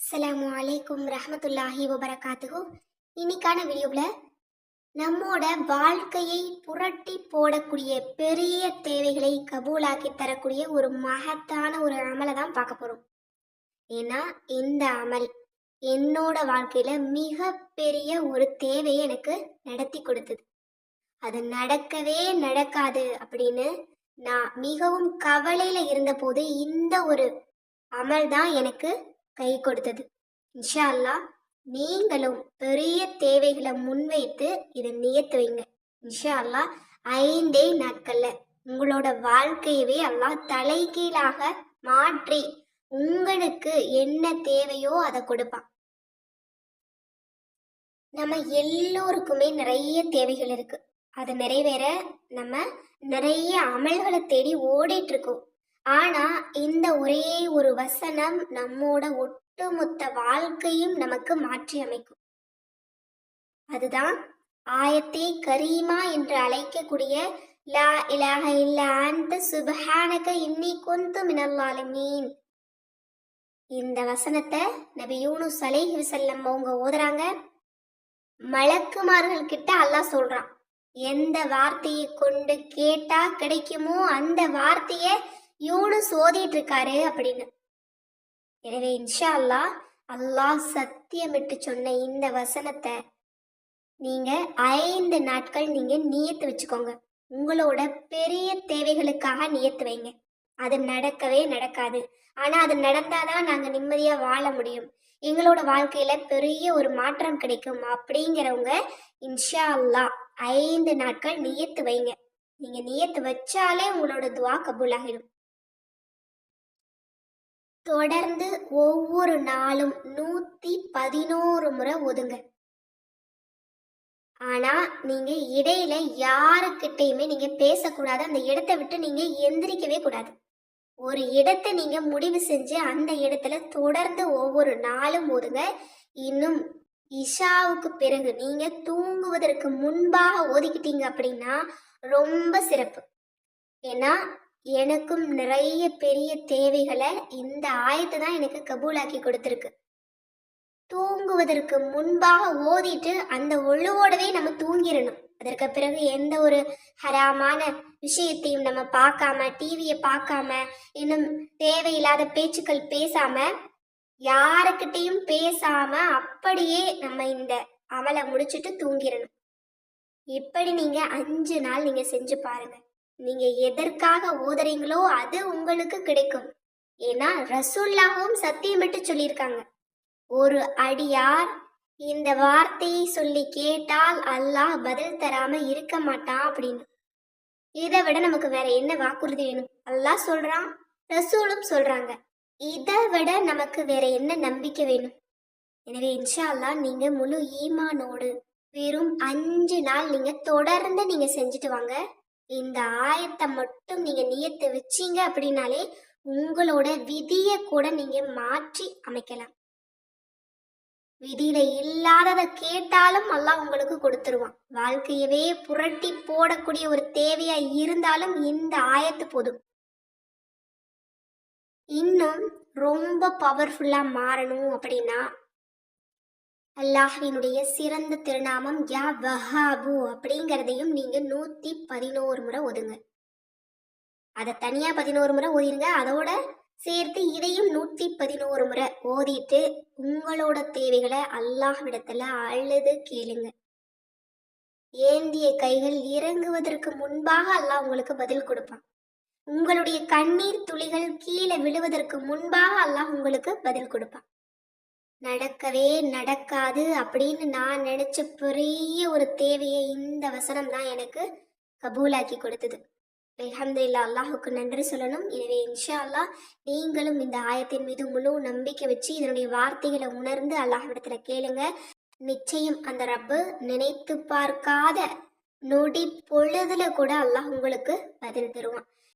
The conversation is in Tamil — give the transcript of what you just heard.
அஸ்ஸலாமு அலைக்கும் ரஹமத்துல்லாஹி வபரகாத்துஹு. இன்னைக்கான வீடியோவில் நம்மோட வாழ்க்கையை புரட்டி போடக்கூடிய பெரிய தேவைகளை கபூலாக்கி தரக்கூடிய ஒரு மகத்தான ஒரு அமலை தான் பார்க்க போகிறோம். ஏன்னா இந்த அமல் என்னோட வாழ்க்கையில மிக பெரிய ஒரு தேவையை எனக்கு நடத்தி கொடுத்தது. அது நடக்கவே நடக்காது அப்படின்னு நான் மிகவும் கவலையில இருந்தபோது இந்த ஒரு அமல் தான் எனக்கு கை கொடுத்தது. இன்ஷா அல்லாஹ் நீங்களும் பெரிய தேவைகளை முன்வைத்து இதை நியத்து வைங்க. இன்ஷா அல்லாஹ் 5 நாட்கள்ல உங்களோட வாழ்க்கையவே அல்லாஹ் தலைகீழாக மாற்றி உங்களுக்கு என்ன தேவையோ அதை கொடுப்பான். நம்ம எல்லோருக்குமே நிறைய தேவைகள் இருக்கு. அதை நிறைவேற நம்ம நிறைய அமல்களை தேடி ஓடிட்டு இருக்கோம். ஆனா இந்த ஒரே ஒரு வசனம் நம்மோட ஒட்டுமொத்த வாழ்க்கையும் நமக்கு மாற்றி அமைக்கும். அதுதான் ஆயத்தை கரீமா என்று அழைக்கக்கூடிய லா இலாஹ இல்லா அன்த சுப்ஹானக இன்னி குன்து மினல் ஸாலிமீன். இந்த வசனத்தை நபி யூனுஸ் அலைஹி வஸல்லம் அவங்க ஓதுறாங்க. மலக்குமார்கள் கிட்ட அல்லாஹ் சொல்றான், எந்த வார்த்தையை கொண்டு கேட்டா கிடைக்குமோ அந்த வார்த்தையை யூனுஸ் ஓதிட்டு இருக்காரு அப்படின்னு. எனவே இன்ஷா அல்லாஹ் அல்லாஹ் சத்தியமிட்டு சொன்ன இந்த வசனத்தை நீங்க 5 நாட்கள் நீங்க நியத்து வச்சுக்கோங்க. உங்களோட பெரிய தேவைகளுக்காக நியத்து வைங்க. அது நடக்கவே நடக்காது. ஆனா அது நடந்தாதான் நாங்க நிம்மதியா வாழ முடியும், எங்களோட வாழ்க்கையில பெரிய ஒரு மாற்றம் கிடைக்கும் அப்படிங்கிறவங்க இன்ஷா அல்லாஹ் 5 நாட்கள் நியத்து வைங்க. நீங்க நியத்து வச்சாலே உங்களோட துவா கபூல் ஆகிடும். தொடர்ந்து ஒவ்வொரு நாளும் 111 முறை ஒதுங்க. ஆனா நீங்க இடையில யாருக்கிட்டையுமே நீங்க பேசக்கூடாது. அந்த இடத்தை விட்டு நீங்க எந்திரிக்கவே கூடாது. ஒரு இடத்தை நீங்க முடிவு செஞ்சு அந்த இடத்துல தொடர்ந்து ஒவ்வொரு நாளும் ஓதுங்க. இன்னும் இஷாவுக்கு பிறகு நீங்க தூங்குவதற்கு முன்பாக ஓதிக்கிட்டீங்க அப்படின்னா ரொம்ப சிறப்பு. ஏன்னா எனக்கும் நிறைய பெரிய தேவைகளை இந்த ஆயத்தை தான் எனக்கு கபூலாக்கி கொடுத்துருக்கு. தூங்குவதற்கு முன்பாக ஓதிட்டு அந்த ஒழுவோடவே நம்ம தூங்கிடணும். அதற்கு பிறகு எந்த ஒரு ஹராமான விஷயத்தையும் நம்ம பார்க்காம, டிவியை பார்க்காம, இன்னும் தேவையில்லாத பேச்சுக்கள் பேசாம, யாருக்கிட்டையும் பேசாம அப்படியே நம்ம இந்த அமலை முடிச்சுட்டு தூங்கிடணும். இப்படி நீங்க 5 நாள் நீங்க செஞ்சு பாருங்க. நீங்க எதற்காக ஓதுறீங்களோ அது உங்களுக்கு கிடைக்கும். ஏன்னா ரசூலுல்லாஹும் சத்தியமிட்டு சொல்லியிருக்காங்க, ஒரு அடியார் இந்த வார்த்தையை சொல்லி கேட்டால் அல்லாஹ் பதில் தராம இருக்க மாட்டான் அப்படின்னு. இதை விட நமக்கு வேற என்ன வாக்குறுதி வேணும்? அல்லாஹ் சொல்றான், ரசூலும் சொல்றாங்க. இதை விட நமக்கு வேற என்ன நம்பிக்கை வேணும்? எனவே இன்ஷா அல்லாஹ் நீங்க முழு ஈமானோடு வெறும் 5 நாள் நீங்க தொடர்ந்து நீங்க செஞ்சுட்டு வாங்க. இந்த ஆயத்தை மட்டும் நீங்க நியத்து வச்சீங்க அப்படின்னாலே உங்களோட விதியை கூட நீங்க மாற்றி அமைக்கலாம். விதியில இல்லாததை கேட்டாலும் அல்லாஹ் உங்களுக்கு கொடுத்துருவான். வாழ்க்கையவே புரட்டி போடக்கூடிய ஒரு தேவையா இருந்தாலும் இந்த ஆயத்து போதும். இன்னும் ரொம்ப பவர்ஃபுல்லா மாறணும் அப்படின்னா அல்லாஹ்வினுடைய சிறந்த திருநாமம் யா வஹாபு அப்படிங்கிறதையும் நீங்க 111 முறை ஓதுங்க. அதை தனியா 11 முறை ஓதிருங்க. அதோட சேர்த்து இதையும் 111 முறை ஓதிட்டு உங்களோட தேவைகளை அல்லாஹ்விடத்துல அழுது கேளுங்க. ஏந்திய கைகள் இறங்குவதற்கு முன்பாக அல்லாஹ் உங்களுக்கு பதில் கொடுப்பான். உங்களுடைய கண்ணீர் துளிகள் கீழே விழுவதற்கு முன்பாக அல்லாஹ் உங்களுக்கு பதில் கொடுப்பான். நடக்கவே நடக்காது அப்படின்னு நான் நினைச்ச பெரிய ஒரு தேவையை இந்த வசனம் தான் எனக்கு கபூலாக்கி கொடுத்தது. அல்ஹம்துலில்லாஹ், அல்லாஹுக்கு நன்றி சொல்லணும். எனவே இன்ஷா அல்லாஹ் நீங்களும் இந்த ஆயத்தின் மீது முழு நம்பிக்கை வச்சு இதனுடைய வார்த்தைகளை உணர்ந்து அல்லாஹ்விடத்துல கேளுங்க. நிச்சயம் அந்த ரப்பு நினைத்து பார்க்காத நொடி பொழுதுல கூட அல்லாஹ் உங்களுக்கு பதில் தருவான்.